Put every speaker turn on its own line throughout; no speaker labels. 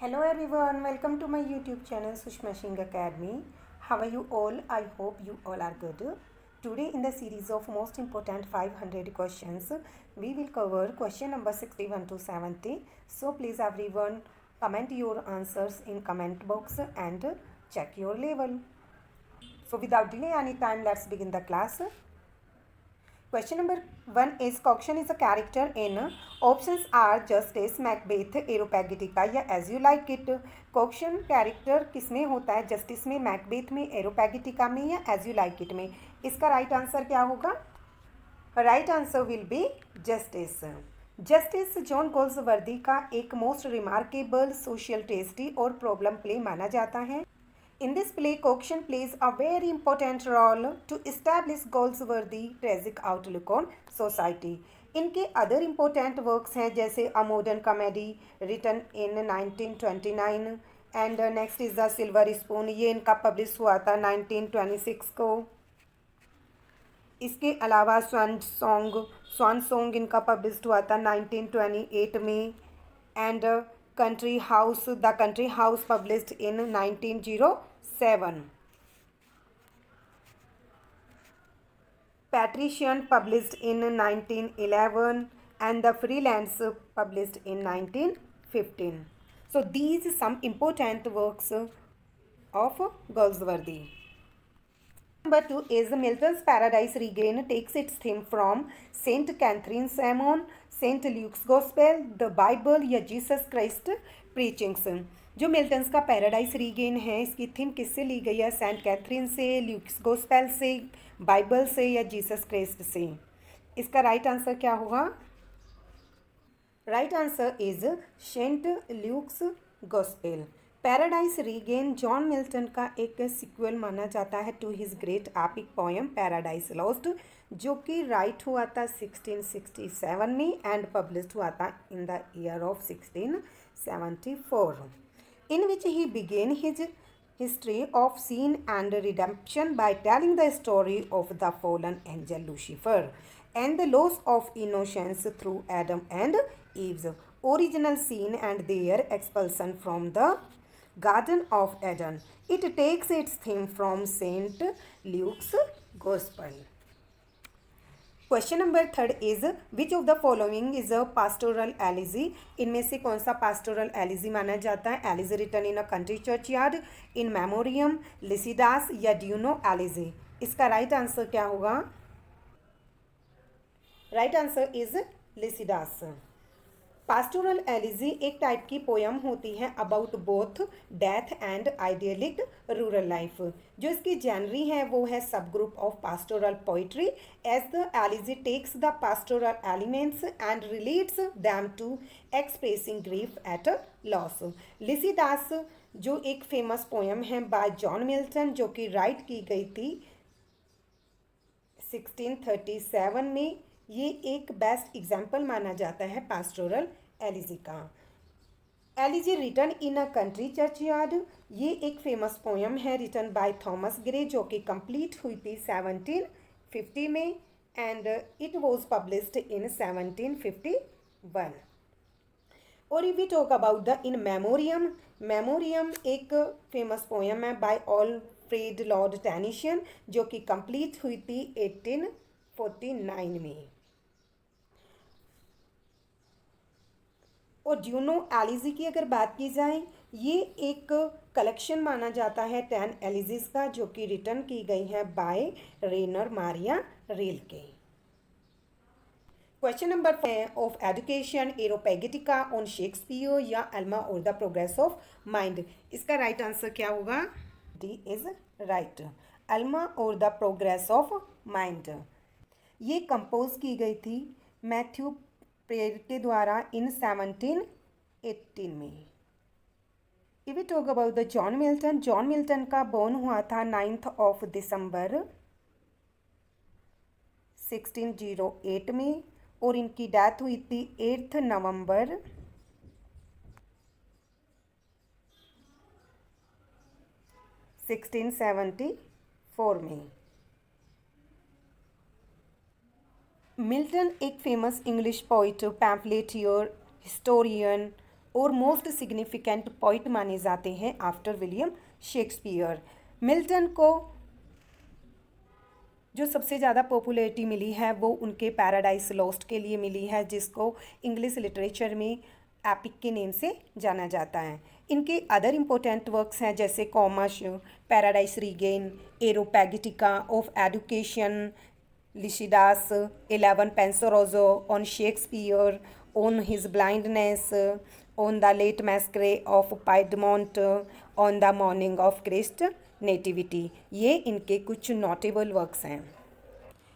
Hello everyone, welcome to my YouTube channel Sushma Singh Academy. How are you all? I hope you all are good. Today in the series of most important 500 questions, we will cover question number 61 to 70. So please everyone comment your answers in comment box and check your level. So without delay any time, let's begin the class. Question number 1 is Coction is a character in options are Justice, Macbeth, Areopagitica या as you like it. कॉक्शन character किसमें होता है? Justice में, Macbeth में, एरोपैगिटिका में या as you like it में. इसका राइट आंसर क्या होगा? Right answer will be Justice. Justice John Galsworthy का एक मोस्ट रिमार्केबल सोशल टेस्टी और प्रॉब्लम प्ले माना जाता है. In this play, Coction plays a very important role to establish Goldsworthy tragic outlook on society. इनके other important works हैं जैसे a modern comedy written in 1929 and next is the silver spoon. ये इनका publish हुआ था 1926 को. इसके अलावा स्वान सॉन्ग इनका पब्लिश हुआ था 1928 में. And country house the country house published in 1907. Patrician published in 1911 and the Freelance published in 1915. So these some important works of Goldsworthy. Number 2 is Milton's Paradise Regained takes its theme from Saint Catherine's Sermon, Saint Luke's Gospel, the Bible या Jesus Christ Preachings. जो Milton's का paradise regain है इसकी theme किससे ली गई है? Saint Catherine से, Luke's gospel से, बाइबल से या जीसस क्राइस्ट से. इसका राइट आंसर क्या होगा? Right answer is Saint Luke's Gospel. Paradise Regain John Milton का एक सिक्वल माना जाता है to his great epic poem Paradise Lost, जो कि राइट हुआ था 1667 में एंड पब्लिश्ड हुआ था in the year of 1674. In which he began his history of sin and redemption by telling the story of the fallen angel Lucifer and the loss of innocence through Adam and Eve's original sin and their expulsion from the Garden of Eden. It takes its theme from Saint Luke's Gospel. Question number 3 is which of the following is a pastoral elegy. इनमें से कौन सा pastoral elegy माना जाता है? Elegy written in a country churchyard, In Memoriam, Lycidas या Duino elegy. इसका right answer क्या होगा? Right answer is Lycidas. Pastoral elegy एक टाइप की पोयम होती है about both death and idyllic rural life. जो इसकी जनरी है वो है सब group of pastoral poetry as the elegy takes the pastoral elements and relates them to expressing grief at loss. Lycidas जो एक फेमस पोयम है बाय जॉन मिल्टन जो कि राइट की गई थी 1637 में. ये एक बेस्ट एग्जाम्पल माना जाता है पास्टोरल एलिजी का. Elegy written in a country churchyard ये एक फेमस पोयम है रिटन बाय थॉमस ग्रे जो कि कंप्लीट हुई थी 1750 में and it was published in 1751. और if we talk about the In Memoriam, Memoriam एक फेमस पोयम है बाय ऑलफ्रेड लॉर्ड टेनिसन जो कि कंप्लीट हुई थी 1849 में. और ड्यूनो एलिजी की अगर बात की जाए ये एक कलेक्शन माना जाता है 10 एलिजीज का जो कि रिटन की गई है by Rainer Maria Rilke. Question number 4 of education Areopagitica on Shakespeare या अल्मा और द प्रोग्रेस ऑफ माइंड. इसका राइट आंसर क्या होगा? D is right. अल्मा और द प्रोग्रेस ऑफ माइंड ये कंपोज की गई थी मैथ्यू प्रेयर के द्वारा इन 1718 में. If we talk about the John Milton, John Milton का बोर्न हुआ था 9th ऑफ दिसंबर 1608 में और इनकी डेथ हुई थी 8th नवंबर 1674 में. मिल्टन एक फेमस इंग्लिश पोइट, पैम्फलेटियर, हिस्टोरियन और मोस्ट सिग्निफिकेंट पोइट माने जाते हैं आफ्टर विलियम शेक्सपियर। मिल्टन को जो सबसे ज़्यादा पॉपुलैरिटी मिली है वो उनके पैराडाइज लॉस्ट के लिए मिली है, जिसको इंग्लिश लिटरेचर में एपिक के नेम से जाना जाता है। इनके अदर इम्पोर्टेंट वर्क्स हैं जैसे Comus, paradise regain, Areopagitica of education, Lycidas, 11 Penseroso, on Shakespeare, on his blindness, on the late massacre of Piedmont, on the morning of Christ nativity. ये इनके कुछ नोटेबल वर्क्स हैं।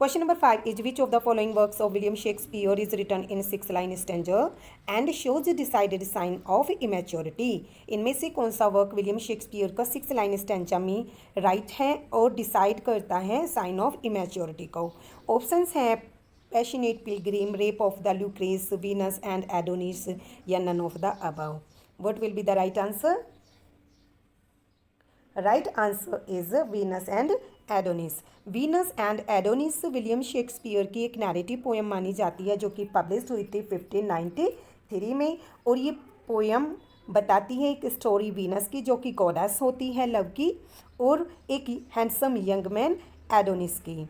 Question number 5 is which of the following works of William Shakespeare is written in 6 line stanza and shows decided sign of immaturity. इनमें से कौन सा work William Shakespeare का 6 line stanza में राइट है और डिसाइड करता है साइन ऑफ इमेच्योरिटी को? ऑप्शंस हैं passionate pilgrim, rape of the Lucrece, Venus and Adonis, या none of the above. What will be the right answer? Right answer is Venus and Adonis. Venus and Adonis William Shakespeare की एक narrative poem मानी जाती है जो कि publish हुई थी 1593 में, और ये पोएम बताती है एक स्टोरी वीनस की जो कि गॉडेस होती है लव की, और एक हैंडसम यंग मैन एडोनिस की।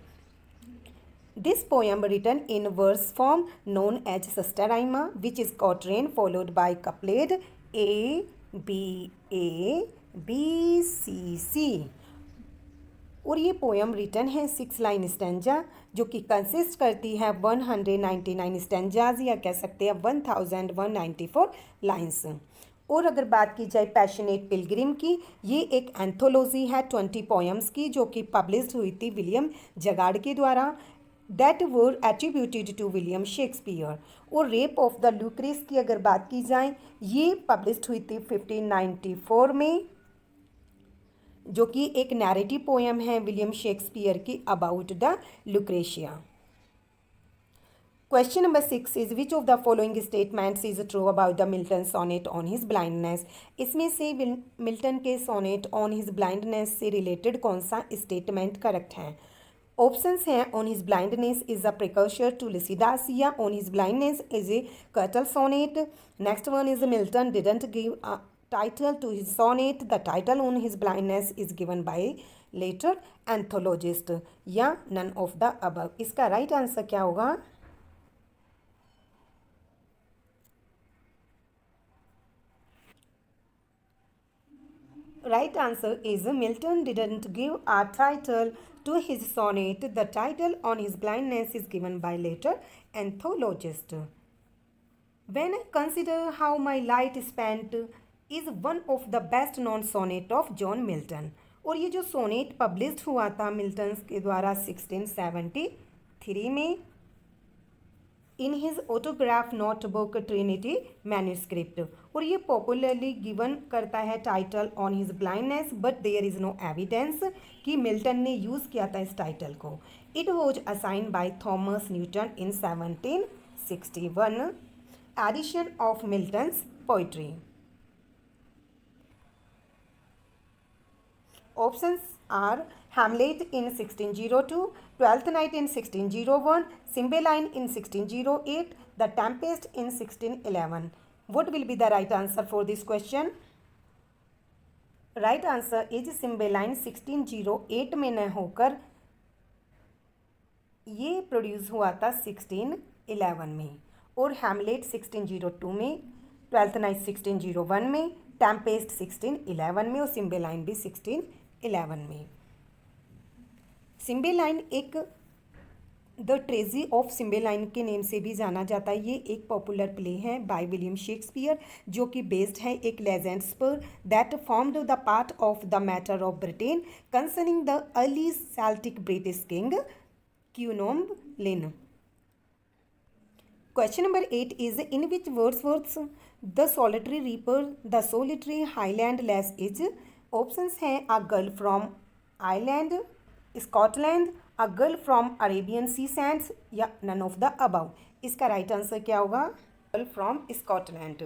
This poem written in verse form known as Sister Rhyme, which is quatrain followed by couplet A B A B C C। और ये पोएम रिटन है 6 लाइन स्टैंजा जो कि consist करती है 199 stanzas, या कह सकते हैं 1194 लाइन्स। और अगर बात की जाए पैशनेट पिलग्रिम की, ये एक एंथोलॉजी है 20 पोएम्स की जो कि पब्लिश हुई थी विलियम जगार्ड के द्वारा, that were attributed to William Shakespeare. और रेप ऑफ द लुक्रेस की अगर बात की जाए, ये पब्लिश हुई थी 1594 में, जो कि एक नैरेटिव पोएम है विलियम शेक्सपियर की about the Lucretia. Question number 6 is which of the following statements is true about the Milton sonnet on his blindness. इसमें से मिल्टन के सोनेट ऑन हिज ब्लाइंडनेस से रिलेटेड कौन सा स्टेटमेंट करेक्ट है? Options हैं on his blindness is a precursor to Lycidas, या on his blindness is a curtal sonnet. Next one is Milton didn't give a title to his sonnet, the title on his blindness is given by later anthologist, या none of the above। इसका right answer क्या होगा? Right answer is Milton didn't give a title to his sonnet, the title on his blindness is given by later anthologist। When I consider how my light spent is one of the best known sonnet of John Milton। और ये जो sonnet publish हुआ था Milton के द्वारा 1673 में in his autograph notebook Trinity manuscript, और ये पॉपुलरली गिवन करता है title on his blindness, but there is no evidence कि मिल्टन ने यूज़ किया था इस टाइटल को। It was assign by Thomas Newton in 1761 edition of Milton's poetry. Options are Hamlet in 1602, Twelfth Night in 1601, Cymbeline in 1608, The Tempest in 1611। What will be the right answer for this question? Right answer is Cymbeline 1608 में न होकर ये produce हुआ था 1611 में, और Hamlet 1602 में, twelfth night 1601 में, टेम्पेस्ट 1611 में, और सिम्बेलाइन भी 1611 में। सिम्बेलाइन एक द ट्रेजी ऑफ सिम्बेलाइन के नेम से भी जाना जाता है। ये एक पॉपुलर प्ले है बाय विलियम शेक्सपियर जो कि बेस्ड है एक लेजेंड्स पर that formed the part of the matter of Britain concerning the early Celtic British king Cunobelin. Question number 8 is in which Wordsworth's The Solitary Reaper, The Solitary Highland Lass is? Options हैं A Girl from Ireland, Scotland, A Girl from Arabian Sea Sands, या none of the above। इसका right answer क्या होगा? Girl from Scotland।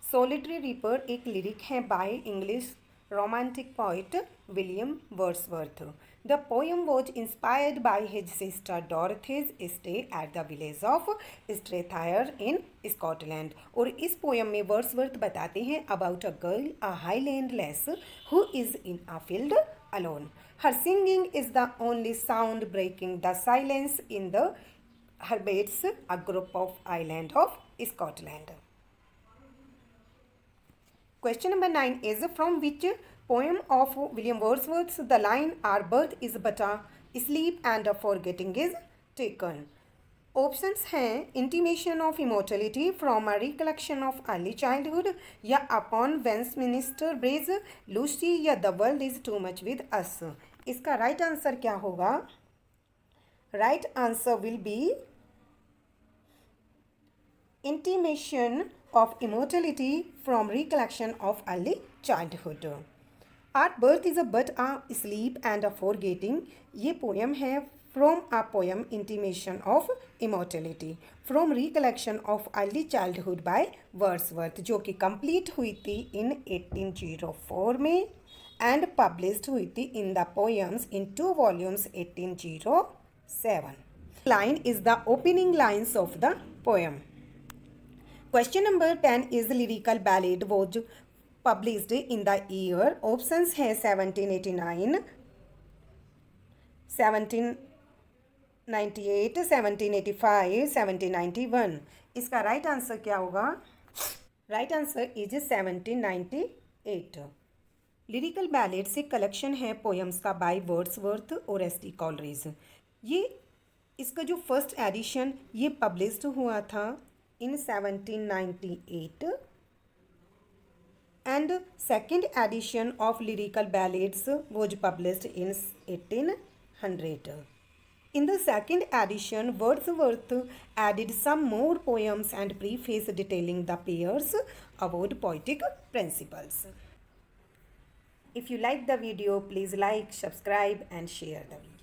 Solitary Reaper एक lyric है by English romantic poet William Wordsworth. The poem was inspired by his sister Dorothy's stay at the village of Strathire in Scotland. और इस poem में Wordsworth बताते हैं about a girl, a highland lass, who is in a field alone. Her singing is the only sound breaking the silence in the Herbates, a group of island of Scotland. Question number 9 is from which poem of William Wordsworth the line our birth is but a sleep and a forgetting is taken. Options हैं intimation of immortality from a recollection of early childhood या upon Westminster bridge, Lucy या the world is too much with us. इसका right answer क्या होगा? Right answer will be intimation of immortality from recollection of early childhood. Our birth is a but a sleep and a forgetting. ये poem है from a poem intimation of immortality from recollection of early childhood by Wordsworth, जो कि complete हुई थी in 1804 में and published हुई थी in the poems in 2 volumes 1807. Line is the opening lines of the poem. Question number 10 is the lyrical ballad was published in the year. Options है 1789, 1798, 1785, 1791. इसका right answer क्या होगा? Right answer is 1798. Lyrical ballad से collection है poems का by Wordsworth और ST. Coleridge. ये इसका जो फर्स्ट एडिशन ये पब्लिश्ड हुआ था in 1798 and second edition of lyrical ballads was published in 1800. In the second edition, Wordsworth added some more poems and preface detailing the Peirce Award poetic principles. If you like the video, please like, subscribe and share the video.